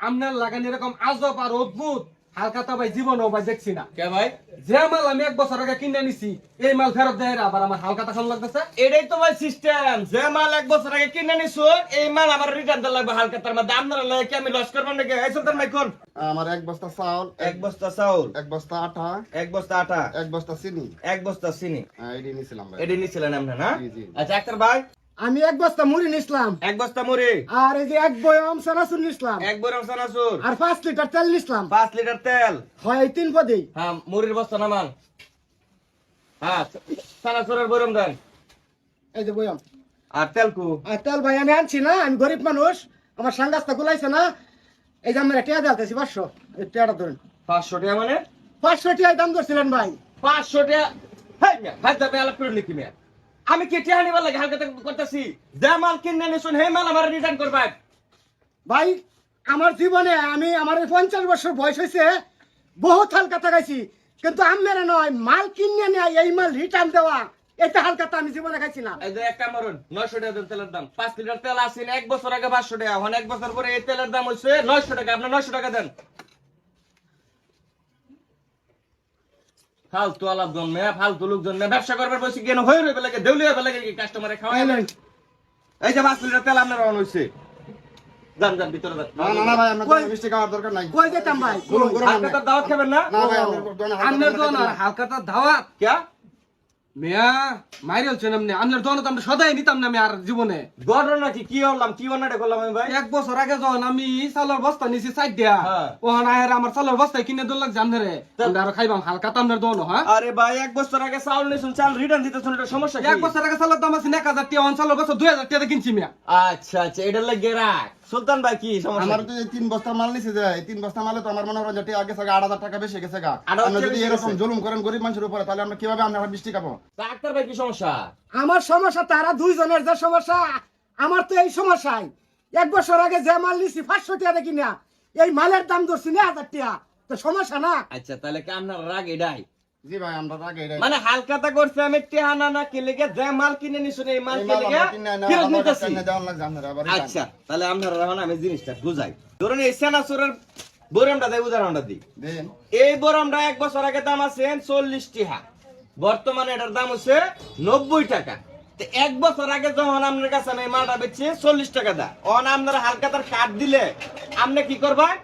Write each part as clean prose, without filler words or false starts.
আপনার লাগান এরকম আজব আর অদ্ভুত হালকাতা ভাই জীবনও ভাই দেখছি না। কে ভাই? যে মাল আমি 1 বছর আগে কিনে নিছি এই মাল ফেরত দেয় না, আবার আমার হালকাতা খান লাগতেছে। এটাই তো ভাই সিস্টেম, যে মাল 1 বছর আগে কিনে নিছো এই মাল আমার রিটার্ন দিতে লাগবে হালকাতার মধ্যে। আপনারা লাগে কি আমি লস করব নাকি? এই সুলতান ভাই কোন? আমার 1 বস্তা চাউল, 1 বস্তা চাউল, 1 বস্তা আটা, 1 বস্তা আটা, 1 বস্তা চিনি, 1 বস্তা চিনি। এটি নিয়েছিলাম ভাই। এটি নিছিলেন আপনি না? জি, জি। আচ্ছা আক্তার ভাই, আমি 1 বস্তা মুড়ি নিছিলাম, 1 বস্তা মুড়ি, আর এই যে 1 বয়ম চানাচুর নিছিলাম, 1 বরম চানাচুর, আর 5 লিটার তেল নিছিলাম। 5 লিটার তেল। হয় এই 3 পদেই। হ্যাঁ, মুড়ির বস্তা নামান। হ্যাঁ, চানাচুরের বরম দেন। এই যে বয়ম আর তেলকু আর তেল ভাই আমি আনছি না, আমি গরিব মানুষ, আমার সাঙ্গাস্তা গুলাইছে না, এই যে আমরা টিয়া দিতেছি 500, এই টিয়াটা ধরেন। 500 টাকা মানে 500 টিয়ায় দাম ধরছিলেন ভাই। 500 টাকা। হাই মিয়া, ভাই দামে আলাপ করে লিখি মিয়া। আমি কি টিয়া নিবার লাগে হালকা করতেছি? যে মাল কিনে নিছুন হে মাল আমার রিটার্ন করবা। ভাই আমার জীবনে আমার এই 50 বছর বয়স হয়েছে, বহুত হালকাতা খাইছি, কিন্তু আমার নয় মাল কিনে নিয়ে এই মাল রিটার্ন দেওয়া, এটা হালকাতা আমি জীবনে খাইছি না। এই যে এক কামরুন 900 টাকা দেন তেলের দাম। 5 লিটার তেল আছে 1 বছর আগে 500 টাকা, এখন 1 বছর পরে এই তেলের দাম হইছে 900 টাকা। আপনি 900 টাকা দেন। ফালতু আলাপ জন্মে, ফালতু লোক জন্মে, ব্যবসা করবার বসে কেন হয়ে রইবে লাগে, দেউলি হবে লাগে কি কাস্টমারে খাওয়াই। এই নেন। এই যে 5 লিটার তেল আপনার অন হইছে। যান যান ভিতরে যান। না না না ভাই, আপনার তো মিষ্টি খাওয়ার দরকার নাই। কই যেতাম ভাই? গরম গরম আপনি তো দাওয়াত খাবেন না? না ভাই, আপনার দোকানে আপনার দোকান আর হালকাতা ধাওয়াত কে? মিয়া মাইরে হচ্ছেন আপনি। আপনার দোকান তো আমরা সদাই নিতাম না আমি আর জীবনে। ঘটনা কি কি হলাম, কি অন্যটা করলাম আমি ভাই? 1 বছর আগে যখন আমি চালের বস্তা নিছি 4 দিয়া, হ্যাঁ। ওখানে আয়ের আমার চালের বস্তায় কিনে দোল লাগছে আপনারে, আমরা আরো খাইবাম হালকাতা আপনার দোকান। হ্যাঁ, আরে ভাই 1 বছর আগে চাউল নিছুন, চাল রিটার্ন দিতেছুন, এটা সমস্যা কি? 1 বছর আগে চালের দাম আছে 1000 টাকা, অন চালের বস্তা 2000 টাকা কিনছি মিয়া। আচ্ছা আচ্ছা, এটা লাগে রাখ। সুলতান ভাই কি সমস্যা? আমার তো 3 বস্তা মাল নিছে, যে 3 বস্তা মালে তো আমার মনে হয় যে আগে 8000 টাকা বেশি গেছে গা। 8000 আপনি যদি বেশি এরকম গেছে। জুলুম করেন গরিব মানুষের উপরে, তাহলে আমরা কিভাবে আমরা মিষ্টি খাবো? ডাক্তার ভাই কি সমস্যা? আমার সমস্যা তারা দুইজনের যে সমস্যা, আমার তো এই সমস্যাই। 1 বছর আগে যে মাল নিছি 500 টাকা দেখি না, এই মালের দাম ধরছি 1000 টাকা, তো সমস্যা না। আচ্ছা তাহলে কি আপনার রাগ এটাই? জি ভাই, আমরা আগে এটাই মানে হালকাতা করছে আমি টেহানা না কি লেগে যে মাল কিনে নিছুন এই মাল এই কে মাল লেগে আমরা কিনে আনা, ফেরত আবার নিতেছি। কিনে দেওয়ার লাগছে আপনারা আবার return। আচ্ছা তাহলে আপনার এখন আমি জিনিসটা বুঝাই। ধরুন এই সেনাসুরের বরমটা দেই, উদাহরণটা দিই। দেন। এই বরমটা 1 বছর আগে দাম আছে 40 টাকা, বর্তমানে এটার দাম হচ্ছে 90 টাকা। তো 1 বছর আগে যখন আপনার কাছে আমি এই মালটা বেচছি 40 টাকা দা, অন আপনার হালকাতার কাট দিলে আপনি কি করবেন?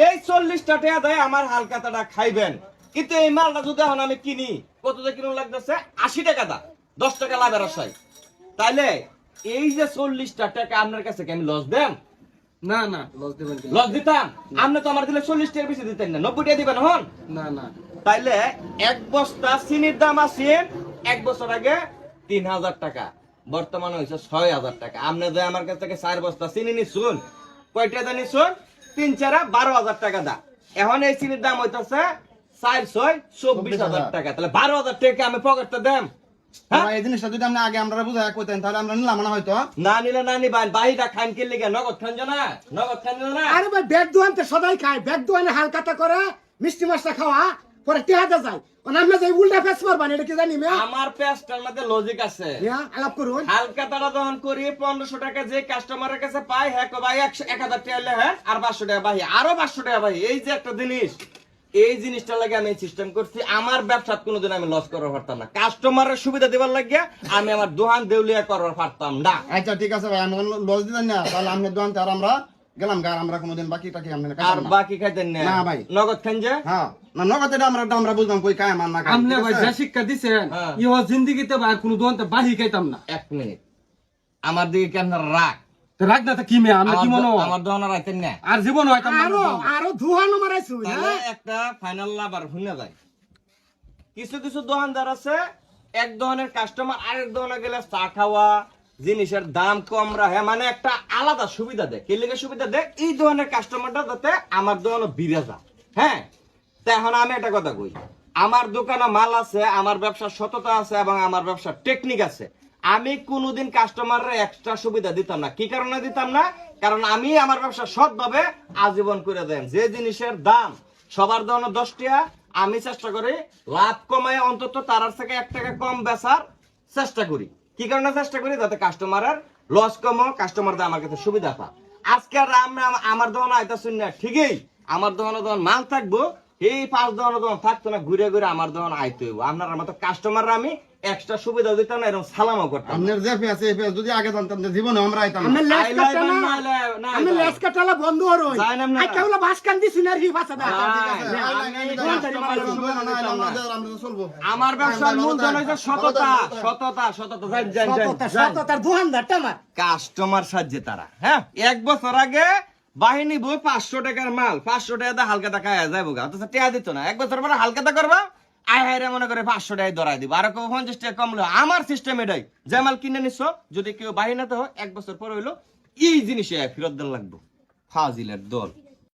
এই 40 টাকা দেয় আমার হালকাতাটা খাইবেন। কিন্তু এই মালটা যদি এখন আমি কিনি, কত দিয়ে কিনুন লাগতেছে? 80 টাকা দা, 10 টাকা লাভের আশায়। তাইলে এই যে 40 টাকা আপনার কাছে কি আমি লস দেন? না না, লস দেবেন কি? লস দিতাম? আপনি তো আমার দিলে 40 টাকার বেশি দিতেন না, 90 টাকা দিবেন হন। না না, তাইলে 1 বস্তা চিনির দাম আছে 1 বছর আগে 3000 টাকা, বর্তমানে হয়েছে 6000 টাকা। আপনি যে আমার কাছ থেকে 4 বস্তা চিনি নিছুন, কয়টা দা নিছুন? 3 4 12,000 টাকা দা। এখন এই চিনির দাম হইতেছে 4 6 24,000 টাকা। তাহলে 12,000 টাকা আমি পকেটটা দেম। হ্যাঁ? ভাই, এই জিনিসটা যদি আপনি আগে আমরা বুঝাই কইতেন, তাহলে আমরা নিলাম না হয়তো। না নিলে না নিবেন, বাহিরা খান কি লিগে? নগদ খান না, নগদ খান না। আরে ভাই ব্যাগ দোয়ানতে সদাই খায়, ব্যাগ দোয়ানে হালকাতা করে মিষ্টি মাছটা খাওয়া, পরে টেহাতে যায়। আমরা যে উল্টা ফেস মারবান, এটা কি জানি মিয়া? আমার পেস্টার মধ্যে লজিক আছে। মিয়া আলাপ করুন। হালকা তারা দহন করি 1500 টাকা যে কাস্টমারের কাছে পাই, হ্যাঁ কো ভাই 1000 টাকা হলে হ্যাঁ, আর 500 টাকা ভাই, আরো 500 টাকা ভাই। এই যে একটা জিনিস, এই জিনিসটা লাগে আমি সিস্টেম করছি। আমার ব্যবসাত কোনোদিন আমি লস করতে পারতাম না, কাস্টমারের সুবিধা দেবার লাগিয়া আমি আমার দোকান দেউলিয়া করতে পারতাম না। আচ্ছা ঠিক আছে ভাই, আমি লস দিতেন না, তাহলে আপনি দোকানতে আর আমরা গেলাম গা, আর আমরা কোনোদিন বাকি টাকি আমরা আর খাইতাম না। বাকি খাইতেন না? না ভাই। নগদ খান যে। হ্যাঁ, না নগদ এটা আমরা বুঝলাম কই কায় মান না খাই। আপনি ঠিক ভাই আছে? যা শিক্ষা দিছেন হ্যাঁ। ইহ জিন্দিগিতে ভাই কোনো দোকানতে বাহি খাইতাম না। 1 মিনিট, আমার দিকে কেন রাগ? তো রাখ না তো কি মেয়ে, আমরা কি মনে আমার দোকান রাখতেন না? আর জীবন হইতাম না আরো আমরা দোকান। আরো ধুহানো মারাইছু। তাহলে একটা ফাইনাল লাভ আর শুনে যায়। কিছু কিছু দোকানদার আছে, এক দোকানের কাস্টমার আরেক দোকানে গেলে চা খাওয়া, জিনিসের দাম কম রাখে, মানে একটা আলাদা সুবিধা দেয়। কি লেগে সুবিধা দেয়? এই দোকানের কাস্টমারটা যাতে আমার দোকানে বিরে যায়। হ্যাঁ, তা এখন আমি একটা কথা কই, আমার দোকানে মাল আছে, আমার ব্যবসার সততা আছে এবং আমার ব্যবসার টেকনিক আছে। আমি কোনোদিন কাস্টমাররা এক্সট্রা সুবিধা দিতাম না। কি কারণে দিতাম না? কারণ আমি আমার ব্যবসা সৎভাবে আজীবন করে দেন। যে জিনিসের দাম সবার দাম 10 টাকা, আমি চেষ্টা করি লাভ কমায় অন্তত তার থেকে 1 টাকা কম বেচার চেষ্টা করি। কি কারণে চেষ্টা করি? যাতে কাস্টমারের লস কম, কাস্টমারদের আমার কাছে সুবিধা পা। আজকে আর আমার দোকানে আইতাছেন না ঠিকই, আমার দোকানে যখন মাল থাকবো এই 5 দোকানে যখন থাকতো না, ঘুরে ঘুরে আমার দোকানে আইতে হইব। আপনার মতো কাস্টমাররা আমি এক্সট্রা সুবিধা দিতাম না, এরকম সালামও করতাম। আপনার যে পেঁয়াজ এই পেঁয়াজ যদি আগে জানতাম যে জীবনে আমরা আইতাম না। আমি লেস আইলাই কাটা বান না, না, আমি আইলাই। লেস কাটালা বন্ধ হরই যাই নাম না। আজকে হলো বাস কান দিছি না রি বাসা দা আমার ব্যবসার মূলধন হইছে সততা, সততা, সততা। যাই, যাই, যাই, যাই। সততার দোকানদারটা আমার কাস্টমার সাহায্যে তারা, হ্যাঁ, 1 বছর আগে বাহিনী বই 500 টাকার মাল 500 টাকা দিয়ে হালকা টাকা যাইব গা, অথচ টাকা দিত না। 1 বছর পরে হালকা টাকা করবা, আয় হায়রে মনে করে 500 টাকায় ধরাই দিব, আর কেউ 50 টাকা কমলো। আমার সিস্টেম এটাই, যে মাল কিনে নিচ্ছ যদি কেউ বাহিনাতে হয় 1 বছর পরে হইলো এই জিনিসে ফেরত দেওয়া লাগবে। ফাজিলের দল।